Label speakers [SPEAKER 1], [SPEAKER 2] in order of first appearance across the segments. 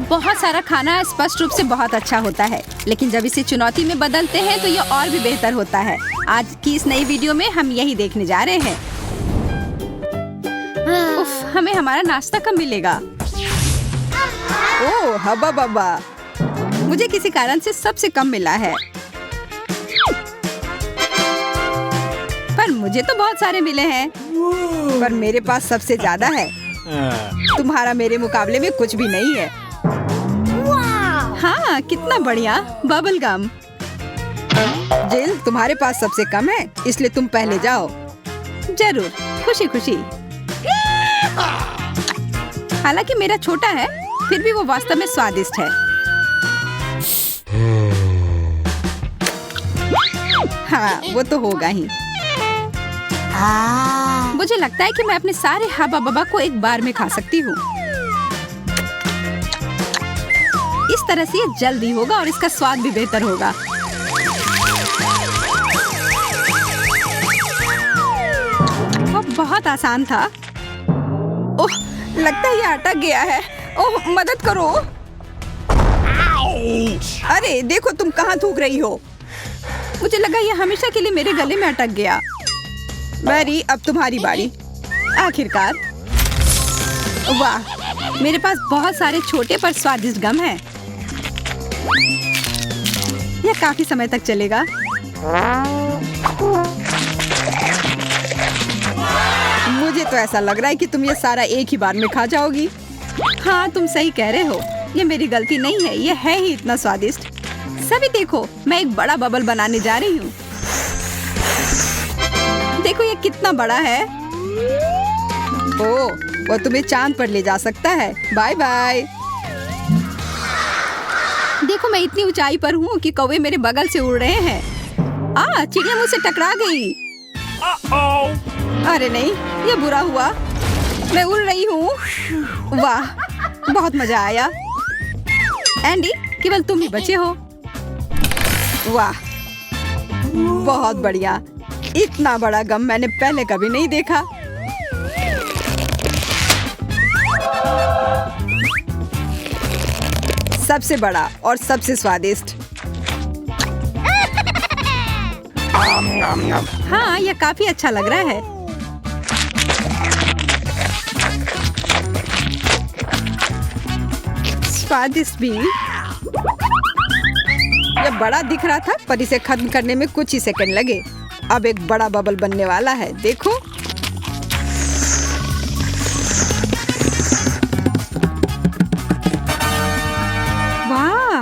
[SPEAKER 1] बहुत सारा खाना स्पष्ट रूप से बहुत अच्छा होता है, लेकिन जब इसे चुनौती में बदलते हैं तो ये और भी बेहतर होता है। आज की इस नई वीडियो में हम यही देखने जा रहे हैं। उफ, हमें हमारा नाश्ता कब मिलेगा? ओह हब्बा बब्बा, मुझे किसी कारण से सबसे कम मिला है, पर मुझे तो बहुत सारे मिले हैं। पर मेरे पास सबसे ज्यादा है। तुम्हारा मेरे मुकाबले में कुछ भी नहीं है। हाँ, कितना बढ़िया बबल गम। जिल, तुम्हारे पास सबसे कम है, इसलिए तुम पहले जाओ। जरूर, खुशी खुशी। हालांकि मेरा छोटा है, फिर भी वो वास्तव में स्वादिष्ट है। हाँ, वो तो होगा ही। मुझे लगता है कि मैं अपने सारे हब्बा बब्बा को एक बार में खा सकती हूँ। इस तरह से ये जल्दी होगा और इसका स्वाद भी बेहतर होगा। वो बहुत आसान था। ओह, लगता है ये अटक गया है। ओह, मदद करो। अरे देखो, तुम कहाँ थूक रही हो। मुझे लगा ये हमेशा के लिए मेरे गले में अटक गया। मैरी, अब तुम्हारी बारी। आखिरकार। वाह, मेरे पास बहुत सारे छोटे पर स्वादिष्ट गम हैं। यह काफी समय तक चलेगा। मुझे तो ऐसा लग रहा है कि तुम ये सारा एक ही बार में खा जाओगी। हाँ, तुम सही कह रहे हो। ये मेरी गलती नहीं है, ये है ही इतना स्वादिष्ट। सभी देखो, मैं एक बड़ा बबल बनाने जा रही हूँ। देखो ये कितना बड़ा है। ओह, वो तुम्हें चांद पर ले जा सकता है। Bye bye. देखो, मैं इतनी ऊंचाई पर हूँ कि कौवे मेरे बगल से उड़ रहे हैं। चिड़िया मुझसे टकरा गई। अरे नहीं, ये बुरा हुआ। मैं उड़ रही हूँ। वाह, बहुत मजा आया। एंडी, केवल तुम ही बचे हो। वाह, बहुत बढ़िया। इतना बड़ा गम मैंने पहले कभी नहीं देखा। सबसे बड़ा और सबसे स्वादिष्ट। हाँ, यह काफी अच्छा लग रहा है। स्वादिष्ट भी। यह बड़ा दिख रहा था, पर इसे खत्म करने में कुछ ही सेकंड लगे। अब एक बड़ा बबल बनने वाला है, देखो। वाह,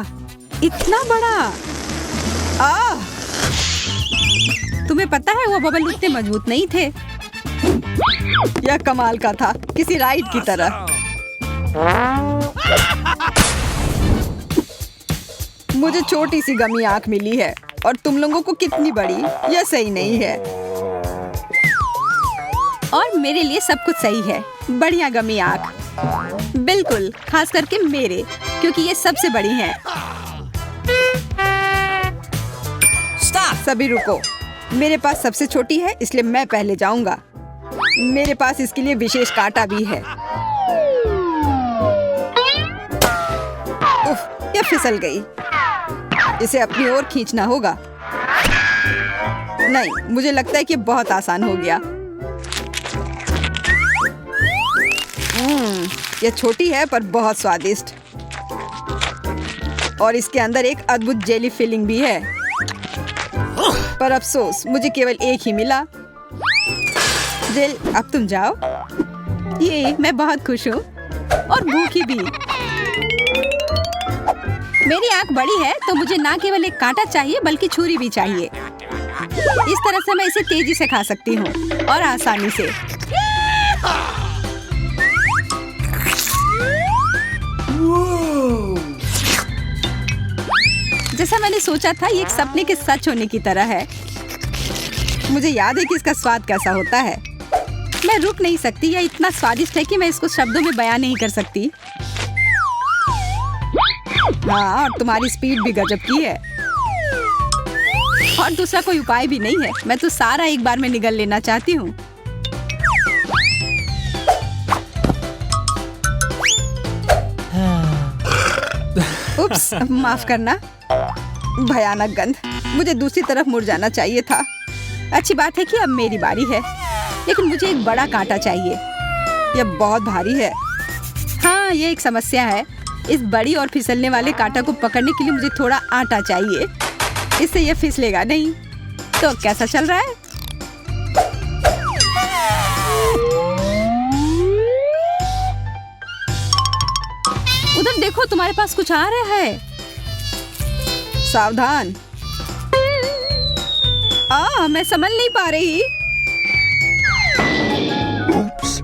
[SPEAKER 1] इतना बड़ा। तुम्हें पता है वो बबल उतने मजबूत नहीं थे। यह कमाल का था, किसी राइड की तरह। मुझे छोटी सी गमी आंख मिली है और तुम लोगों को कितनी बड़ी। यह सही नहीं है। और मेरे लिए सब कुछ सही है। बढ़िया गमी आंख। बिल्कुल, खास करके मेरे, क्योंकि ये सबसे बड़ी हैं। सभी रुको, मेरे पास सबसे छोटी है, इसलिए मैं पहले जाऊंगा। मेरे पास इसके लिए विशेष कांटा भी है। उफ, ये फिसल गई। इसे अपनी ओर खींचना होगा। नहीं, मुझे लगता है कि बहुत आसान हो गया। यह छोटी है पर बहुत स्वादिष्ट। और इसके अंदर एक अद्भुत जेली फिलिंग भी है। पर अफसोस, मुझे केवल एक ही मिला। जेल, अब तुम जाओ। ये मैं बहुत खुश हूँ और भूखी भी। मेरी आंख बड़ी है, तो मुझे ना केवल एक कांटा चाहिए बल्कि छुरी भी चाहिए। इस तरह से मैं इसे तेजी से खा सकती हूँ और आसानी से। जैसा मैंने सोचा था, ये एक सपने के सच होने की तरह है। मुझे याद है कि इसका स्वाद कैसा होता है। मैं रुक नहीं सकती। यह इतना स्वादिष्ट है कि मैं इसको शब्दों में बयान नहीं कर सकती। हाँ, और तुम्हारी स्पीड भी गजब की है। और दूसरा कोई उपाय भी नहीं है। मैं तो सारा एक बार में निगल लेना चाहती हूँ। उप्स, माफ करना। भयानक गंध। मुझे दूसरी तरफ मुड़ जाना चाहिए था। अच्छी बात है कि अब मेरी बारी है, लेकिन मुझे एक बड़ा कांटा चाहिए। यह बहुत भारी है। हाँ, ये एक समस्या है। इस बड़ी और फिसलने वाले कांटा को पकड़ने के लिए मुझे थोड़ा आटा चाहिए। इससे यह फिसलेगा नहीं। तो कैसा चल रहा है? उधर देखो, तुम्हारे पास कुछ आ रहा है। सावधान। मैं संभल नहीं पा रही।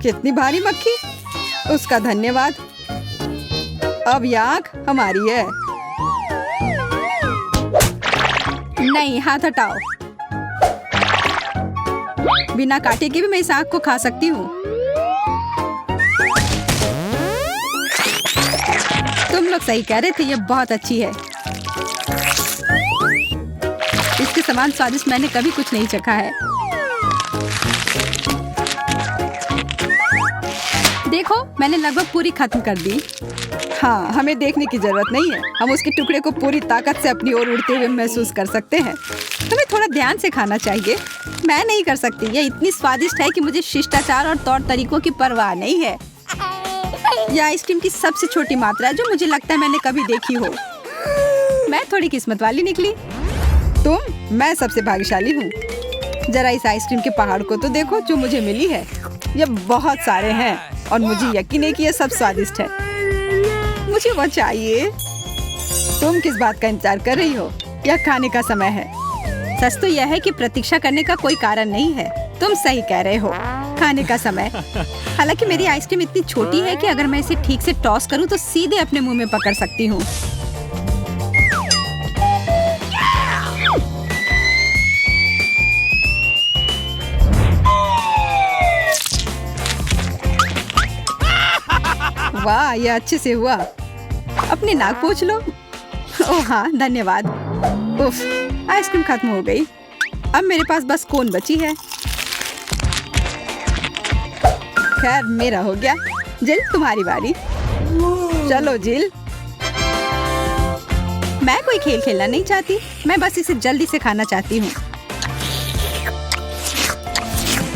[SPEAKER 1] कितनी भारी मक्खी। उसका धन्यवाद। अब ये आंख हमारी है। नहीं, हाथ हटाओ। बिना काटे के भी मैं इस आंख को खा सकती हूँ। तुम लोग सही कह रहे थे, ये बहुत अच्छी है। इसके समान स्वादिष्ट मैंने कभी कुछ नहीं चखा है। देखो, मैंने लगभग पूरी खत्म कर दी। हाँ, हमें देखने की जरूरत नहीं है। हम उसके टुकड़े को पूरी ताकत से अपनी ओर उड़ते हुए महसूस कर सकते हैं। हमें थोड़ा ध्यान से खाना चाहिए। मैं नहीं कर सकती। यह इतनी स्वादिष्ट है कि मुझे शिष्टाचार और तौर तरीकों की परवाह नहीं है। यह आइसक्रीम की सबसे छोटी मात्रा है जो मुझे लगता है मैंने कभी देखी हो। मैं थोड़ी किस्मत वाली निकली। मैं सबसे भाग्यशाली हूँ। जरा इस आइसक्रीम के पहाड़ को तो देखो जो मुझे मिली है। ये बहुत सारे हैं और मुझे यकीन है कि ये सब स्वादिष्ट है। मुझे वो चाहिए। तुम किस बात का इंतजार कर रही हो? यह खाने का समय है। सच तो यह है कि प्रतीक्षा करने का कोई कारण नहीं है। तुम सही कह रहे हो, खाने का समय। हालांकि मेरी आइसक्रीम इतनी छोटी है कि अगर मैं इसे ठीक से टॉस करूं तो सीधे अपने मुंह में पकड़ सकती हूँ। वाह, ये अच्छे से हुआ। अपनी नाक पोंछ लो। ओह हाँ, धन्यवाद। उफ, आइसक्रीम खत्म हो गई। अब मेरे पास बस कोन बची है। खैर, मेरा हो गया। जिल, तुम्हारी बारी। चलो जिल। मैं कोई खेल खेलना नहीं चाहती। मैं बस इसे जल्दी से खाना चाहती हूँ।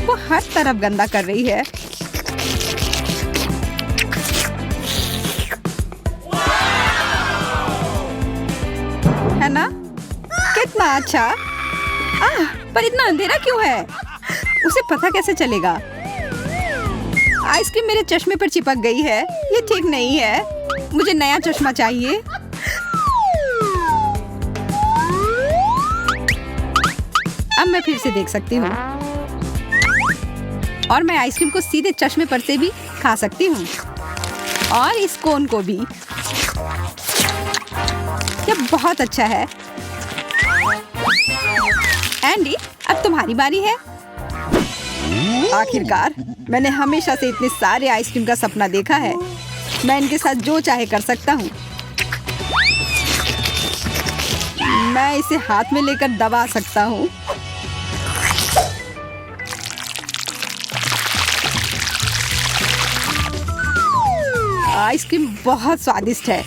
[SPEAKER 1] वो हर तरफ गंदा कर रही है। है ना? कितना अच्छा। पर इतना अंधेरा क्यों है? उसे पता कैसे चलेगा? आइसक्रीम मेरे चश्मे पर चिपक गई है। ये ठीक नहीं है। मुझे नया चश्मा चाहिए। अब मैं फिर से देख सकती हूँ और मैं आइसक्रीम को सीधे चश्मे पर से भी खा सकती हूँ और इस कोन को भी। यह बहुत अच्छा है। एंडी, अब तुम्हारी बारी है। आखिरकार, मैंने हमेशा से इतने सारे आइसक्रीम का सपना देखा है। मैं इनके साथ जो चाहे कर सकता हूँ। मैं इसे हाथ में लेकर दबा सकता हूँ। आइसक्रीम बहुत स्वादिष्ट है।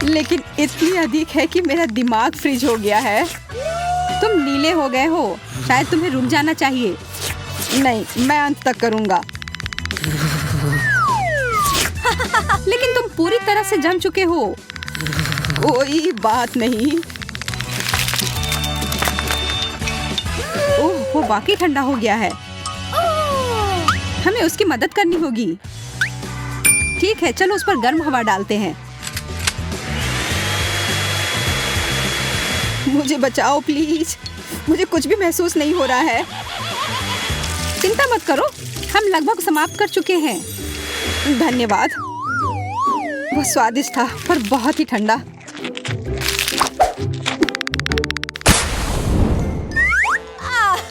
[SPEAKER 1] लेकिन इतनी अधिक है कि मेरा दिमाग फ्रीज हो गया है। तुम नीले हो गए हो। शायद तुम्हें रुक जाना चाहिए। नहीं, मैं अंत तक करूंगा। लेकिन तुम पूरी तरह से जम चुके हो। कोई बात नहीं। ओह, वो वाकई ठंडा हो गया है। हमें उसकी मदद करनी होगी। ठीक है, चलो उस पर गर्म हवा डालते हैं। मुझे बचाओ प्लीज। मुझे कुछ भी महसूस नहीं हो रहा है। चिंता मत करो, हम लगभग समाप्त कर चुके हैं। धन्यवाद। वो स्वादिष्ट था पर बहुत ही ठंडा।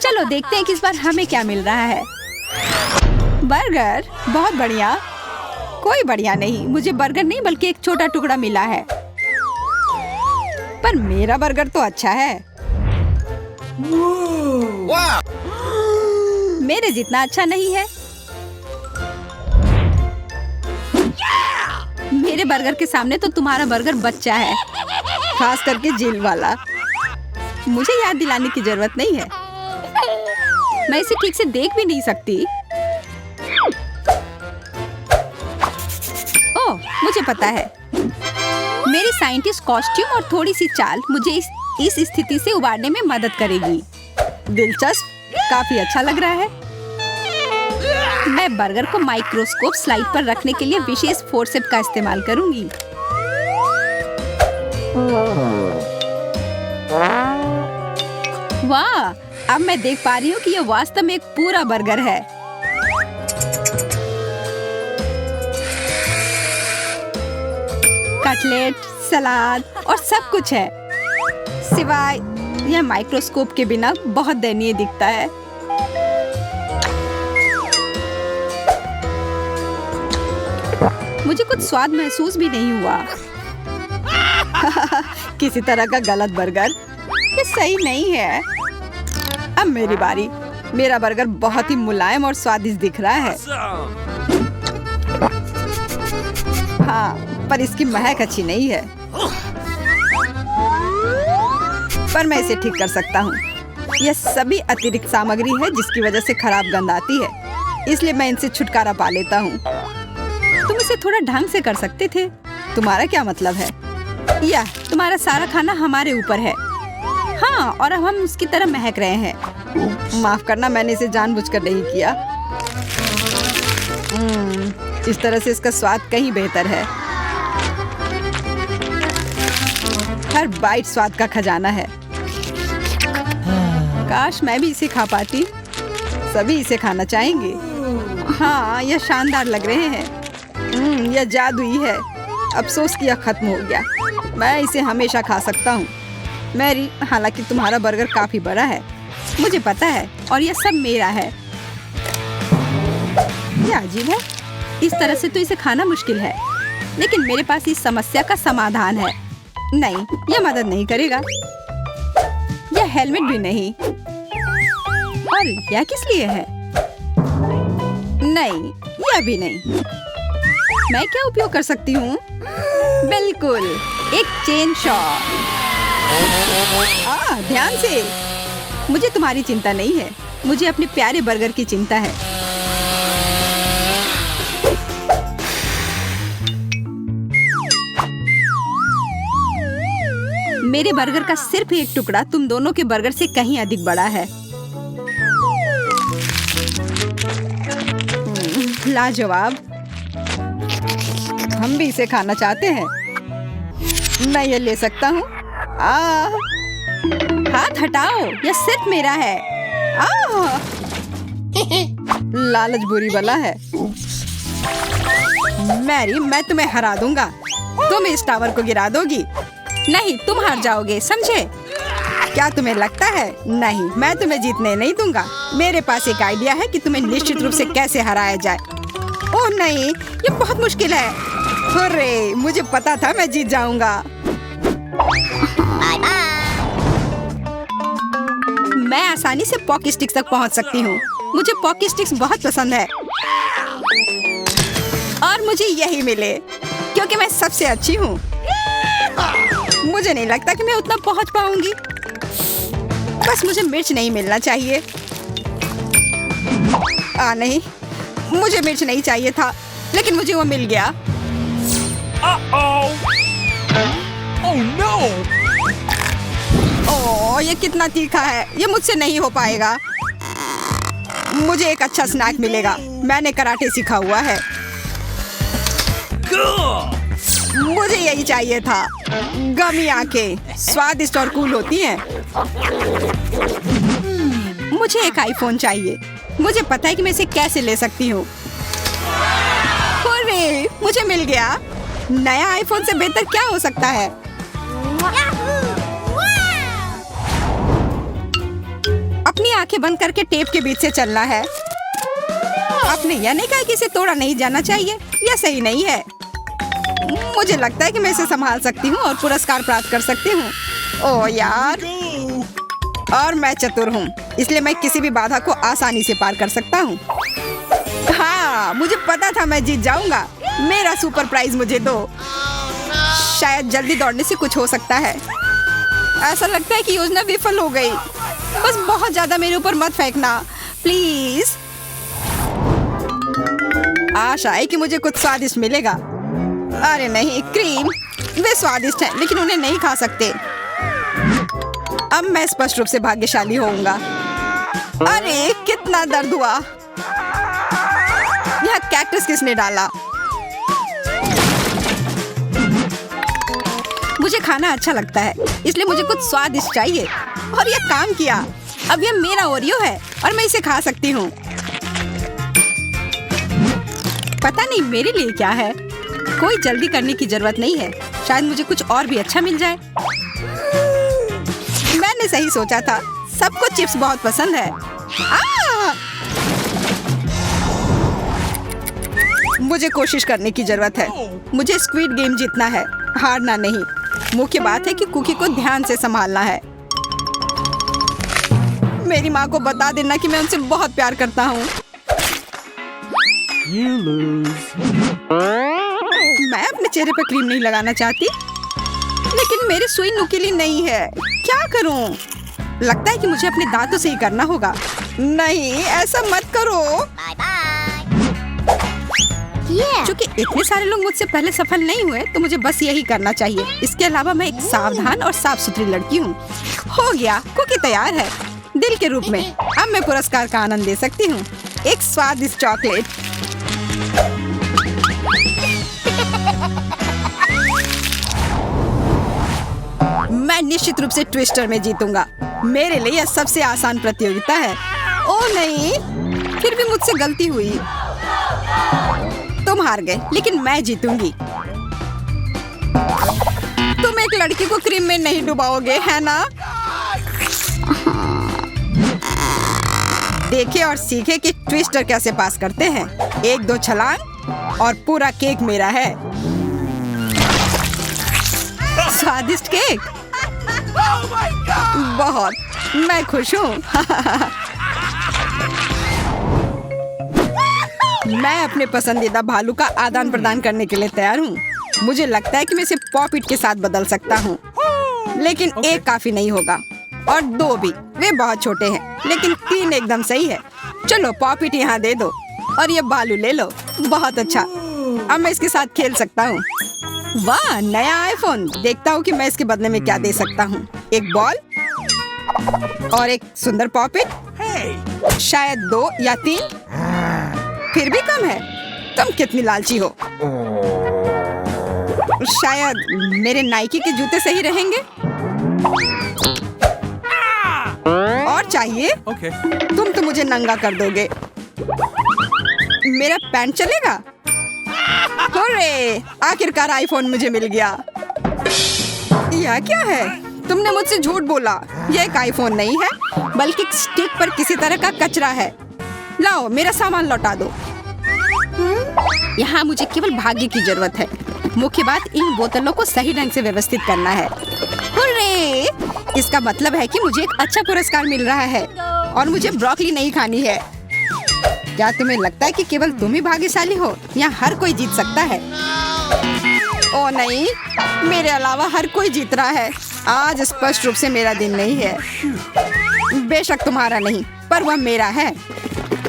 [SPEAKER 1] चलो देखते हैं कि इस बार हमें क्या मिल रहा है। बर्गर, बहुत बढ़िया। कोई बढ़िया नहीं, मुझे बर्गर नहीं बल्कि एक छोटा टुकड़ा मिला है। पर मेरा बर्गर तो अच्छा है। मेरे जितना अच्छा नहीं है। मेरे बर्गर के सामने तो तुम्हारा बर्गर बच्चा है, खास करके जेल वाला। मुझे याद दिलाने की जरूरत नहीं है। मैं इसे ठीक से देख भी नहीं सकती। ओह, मुझे पता है। मेरी साइंटिस्ट कॉस्ट्यूम और थोड़ी सी चाल मुझे इस स्थिति से उबारने में मदद करेगी। दिलचस्प, काफी अच्छा लग रहा है। मैं बर्गर को माइक्रोस्कोप स्लाइड पर रखने के लिए विशेष फोर्सेप का इस्तेमाल करूंगी। वाह, अब मैं देख पा रही हूँ कि यह वास्तव में एक पूरा बर्गर है। कटलेट, सलाद और सब कुछ है, सिवाय यह माइक्रोस्कोप के बिना बहुत दयनीय दिखता है। मुझे कुछ स्वाद महसूस भी नहीं हुआ। किसी तरह का गलत बर्गर, ये सही नहीं है। अब मेरी बारी। मेरा बर्गर बहुत ही मुलायम और स्वादिष्ट दिख रहा है। हाँ, पर इसकी महक अच्छी नहीं है। पर मैं इसे ठीक कर सकता हूँ। यह सभी अतिरिक्त सामग्री है जिसकी वजह से खराब गंध आती है, इसलिए मैं इनसे छुटकारा पा लेता हूँ। तुम इसे थोड़ा ढंग से कर सकते थे। तुम्हारा क्या मतलब है? या तुम्हारा सारा खाना हमारे ऊपर है। हाँ, और अब हम उसकी तरह महक रहे हैं। माफ करना, मैंने इसे जानबूझकर नहीं किया। इस तरह से इसका स्वाद कहीं बेहतर है। हर बाइट स्वाद का खजाना है। काश मैं भी इसे खा पाती। सभी इसे खाना चाहेंगे। हाँ, यह शानदार लग रहे हैं। यह जादुई है। अफसोस कि यह खत्म हो गया। मैं इसे हमेशा खा सकता हूँ। मैरी, हालांकि तुम्हारा बर्गर काफी बड़ा है, मुझे पता है, और यह सब मेरा है। यह अजीब है। इस तरह से तो इसे खाना मुश्किल है, लेकिन मेरे पास इस समस्या का समाधान है। नहीं, यह मदद नहीं करेगा। यह हेलमेट भी नहीं। और यह किस लिए है? नहीं, यह भी नहीं। मैं क्या उपयोग कर सकती हूँ? बिल्कुल, एक चेन शॉ। ध्यान से। मुझे तुम्हारी चिंता नहीं है, मुझे अपने प्यारे बर्गर की चिंता है। मेरे बर्गर का सिर्फ एक टुकड़ा तुम दोनों के बर्गर से कहीं अधिक बड़ा है। लाजवाब। हम भी इसे खाना चाहते हैं। मैं ये ले सकता हूँ? हाथ हटाओ, यह सिर्फ मेरा है। लालच बुरी बला है। मैरी, मैं तुम्हें हरा दूंगा। तुम इस टावर को गिरा दोगी। नहीं, तुम हार जाओगे, समझे? क्या तुम्हें लगता है? नहीं, मैं तुम्हें जीतने नहीं दूंगा। मेरे पास एक आइडिया है कि तुम्हें निश्चित रूप से कैसे हराया जाए। ओह नहीं, ये बहुत मुश्किल है। अरे, मुझे पता था मैं जीत जाऊंगा। मैं आसानी से पॉकी स्टिक्स तक पहुंच सकती हूँ। मुझे पॉकी स्टिक्स बहुत पसंद है, और मुझे यही मिले क्योंकि मैं सबसे अच्छी हूँ। मुझे नहीं लगता कि मैं उतना पहुंच पाऊंगी। बस मुझे मिर्च नहीं मिलना चाहिए। नहीं, मुझे मिर्च नहीं चाहिए था, लेकिन मुझे वो मिल गया।
[SPEAKER 2] Oh no!
[SPEAKER 1] ओह, ये कितना तीखा है। ये मुझसे नहीं हो पाएगा। मुझे एक अच्छा स्नैक मिलेगा। मैंने कराटे सीखा हुआ है। मुझे यही चाहिए था। गमी आंखें स्वादिष्ट और कूल होती हैं। मुझे एक आईफोन चाहिए। मुझे पता है कि मैं इसे कैसे ले सकती हूँ। अरे, मुझे मिल गया। नया आईफोन से बेहतर क्या हो सकता है? अपनी आंखें बंद करके टेप के बीच से चलना है। आपने यह नहीं कहा कि इसे तोड़ा नहीं जाना चाहिए। यह सही नहीं है। मुझे लगता है कि मैं इसे संभाल सकती हूँ और पुरस्कार प्राप्त कर सकती हूँ। ओह यार, और मैं चतुर हूँ, इसलिए मैं किसी भी बाधा को आसानी से पार कर सकता हूँ। हाँ, मुझे पता था मैं जीत जाऊंगा। मेरा सुपर प्राइज मुझे दो। शायद जल्दी दौड़ने से कुछ हो सकता है। ऐसा लगता है कि योजना विफल हो गई। बस बहुत ज्यादा मेरे ऊपर मत फेंकना प्लीज। आशा है कि मुझे कुछ स्वादिष्ट मिलेगा। अरे नहीं, क्रीम। वे स्वादिष्ट हैं, लेकिन उन्हें नहीं खा सकते। अब मैं स्पष्ट रूप से भाग्यशाली होऊंगा। अरे कितना दर्द हुआ। यह कैक्टस किसने डाला? मुझे खाना अच्छा लगता है, इसलिए मुझे कुछ स्वादिष्ट चाहिए। और यह काम किया। अब यह मेरा ओरियो है और मैं इसे खा सकती हूँ। पता नहीं मेरे लिए क्या है। कोई जल्दी करने की जरूरत नहीं है। शायद मुझे कुछ और भी अच्छा मिल जाए। मैंने सही सोचा था। सबको चिप्स बहुत पसंद है। मुझे कोशिश करने की जरूरत है। मुझे स्क्विड गेम जीतना है, हारना नहीं। मुख्य बात है कि कुकी को ध्यान से संभालना है। मेरी माँ को बता देना कि मैं उनसे बहुत प्यार करता हूँ।
[SPEAKER 2] You lose.
[SPEAKER 1] मैं अपने चेहरे पर क्रीम नहीं लगाना चाहती, लेकिन मेरी सुई नुकीली नहीं है। क्या करूं? लगता है कि मुझे अपने दांतों से ही करना होगा। नहीं, ऐसा मत करो। क्योंकि इतने सारे लोग मुझसे पहले सफल नहीं हुए, तो मुझे बस यही करना चाहिए। इसके अलावा मैं एक सावधान और साफ सुथरी लड़की हूँ। हो गया, कुकी तैयार है। दिल के रूप में अब मैं पुरस्कार का आनंद ले सकती हूँ। एक स्वादिष्ट चॉकलेट। मैं निश्चित रूप से ट्विस्टर में जीतूंगा। मेरे लिए यह सबसे आसान प्रतियोगिता है। ओह नहीं, फिर भी मुझसे गलती हुई। तुम हार गए, लेकिन मैं जीतूंगी। तुम एक लड़की को क्रीम में नहीं डुबाओगे, है ना? देखे और सीखे कि ट्विस्टर कैसे पास करते हैं। 1-2 छलांग और पूरा केक मेरा है। स्वादिष्ट केक। बहुत, मैं खुश हूँ। मैं अपने पसंदीदा भालू का आदान प्रदान करने के लिए तैयार हूँ। मुझे लगता है कि मैं इसे पॉपिट के साथ बदल सकता हूँ, लेकिन एक काफी नहीं होगा और 2 भी। वे बहुत छोटे हैं, लेकिन 3 एकदम सही है। चलो पॉपिट यहाँ दे दो और ये भालू ले लो। बहुत अच्छा, अब मैं इसके साथ खेल सकता हूँ। वाह, नया आईफोन। देखता हूँ कि मैं इसके बदले में क्या दे सकता हूँ। एक बॉल और एक सुंदर पॉपिट। शायद 2 या 3। फिर भी कम है। तुम कितनी लालची हो। शायद मेरे नाइकी के जूते सही रहेंगे। और चाहिए?
[SPEAKER 2] Okay.
[SPEAKER 1] तुम तो मुझे नंगा कर दोगे। मेरा पैंट चलेगा? हुर्रे! आखिरकार आईफोन मुझे मिल गया। यह क्या है? तुमने मुझसे झूठ बोला। यह एक आईफोन नहीं है, बल्कि एक स्टिक पर किसी तरह का कचरा है। लाओ, मेरा सामान लौटा दो। यहाँ मुझे केवल भाग्य की जरूरत है। मुख्य बात इन बोतलों को सही ढंग से व्यवस्थित करना है। हुर्रे! इसका मतलब है कि मुझे एक अच्छा पुरस्कार मिल रहा है और मुझे ब्रोकली नहीं खानी है। क्या तुम्हें लगता है कि केवल तुम ही भाग्यशाली हो? यहाँ हर कोई जीत सकता है। ओ नहीं, मेरे अलावा हर कोई जीत रहा है। आज स्पष्ट रूप से मेरा दिन नहीं है। बेशक तुम्हारा नहीं, पर वह मेरा है।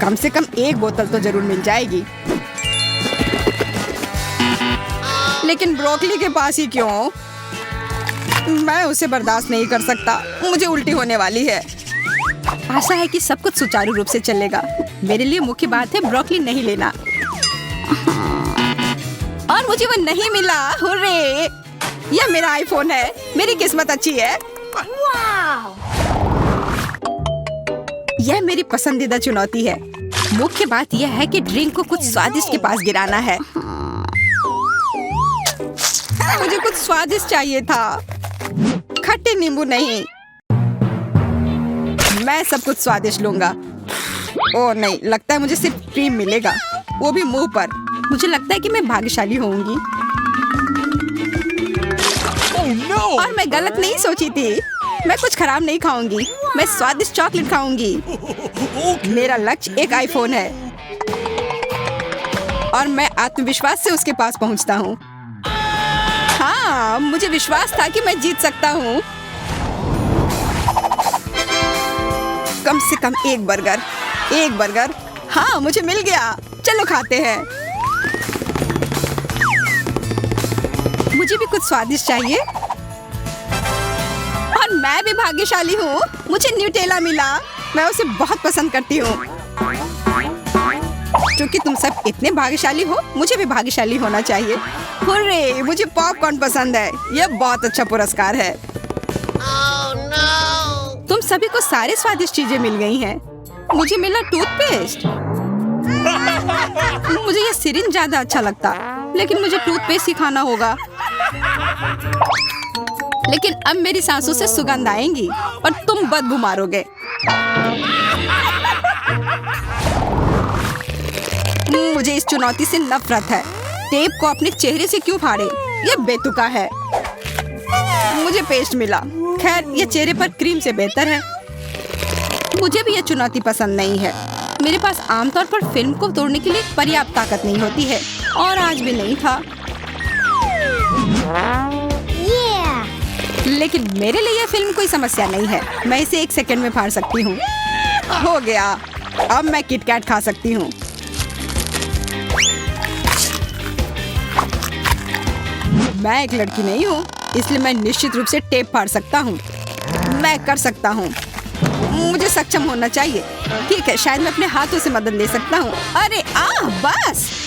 [SPEAKER 1] कम से कम एक बोतल तो जरूर मिल जाएगी। लेकिन ब्रोकली के पास ही क्यों? मैं उसे बर्दाश्त नहीं कर सकता। मुझे उल्टी होने वाली है। आशा है कि सब कुछ सुचारू रूप से चलेगा। मेरे लिए मुख्य बात है ब्रोकली नहीं लेना। और मुझे वो नहीं मिला। हुर्रे! यह मेरा आईफोन है। मेरी किस्मत अच्छी है। यह मेरी पसंदीदा चुनौती है। मुख्य बात यह है कि ड्रिंक को कुछ स्वादिष्ट के पास गिराना है। मुझे कुछ स्वादिष्ट चाहिए था, खट्टे नींबू नहीं। मैं सब कुछ स्वादिष्ट लूंगा। ओह नहीं, लगता है मुझे सिर्फ क्रीम मिलेगा, वो भी मुंह पर। मुझे लगता है कि मैं भाग्यशाली होऊंगी।
[SPEAKER 2] Oh, no!
[SPEAKER 1] और मैं गलत नहीं सोची थी। मैं कुछ खराब नहीं खाऊंगी। मैं स्वादिष्ट चॉकलेट खाऊंगी। मेरा लक्ष्य एक आईफोन है और मैं आत्मविश्वास से उसके पास पहुंचता हूँ। हाँ, मुझे विश्वास था कि मैं जीत सकता हूँ। कम से कम एक बर्गर। हाँ, मुझे मिल गया। चलो खाते हैं। मुझे भी कुछ स्वादिष्ट चाहिए। और मैं भी भाग्यशाली हूँ। मुझे न्यूटेला मिला। मैं उसे बहुत पसंद करती हूँ। क्योंकि तुम सब इतने भाग्यशाली हो, मुझे भी भाग्यशाली होना चाहिए। हुर्रे, मुझे पॉपकॉर्न पसंद है। यह बहुत अच्छा पुरस्कार है। तुम सभी को सारे स्वादिष्ट चीजें मिल गई हैं। मुझे मिला टूथपेस्ट। मुझे ये सिरिंज ज्यादा अच्छा लगता, लेकिन मुझे टूथपेस्ट ही खाना होगा। लेकिन अब मेरी सांसों से सुगंध आएंगी और तुम बदबू मारोगे। मुझे इस चुनौती से नफरत है। टेप को अपने चेहरे से क्यों फाड़े? यह बेतुका है। मुझे पेस्ट मिला। खैर, यह चेहरे पर क्रीम से बेहतर है। मुझे भी यह चुनौती पसंद नहीं है। मेरे पास आमतौर पर फिल्म को तोड़ने के लिए पर्याप्त ताकत नहीं होती है, और आज भी नहीं था। लेकिन मेरे लिए यह फिल्म कोई समस्या नहीं है। मैं इसे 1 सेकंड में फाड़ सकती हूँ। हो गया। अब मैं किटकैट खा सकती हूँ। मैं एक लड़की नहीं हूँ, इसलिए मैं निश्चित रूप से टेप फाड़ सकता हूँ। मैं कर सकता हूँ। मुझे सक्षम होना चाहिए। ठीक है, शायद मैं अपने हाथों से मदद ले सकता हूँ। अरे बस।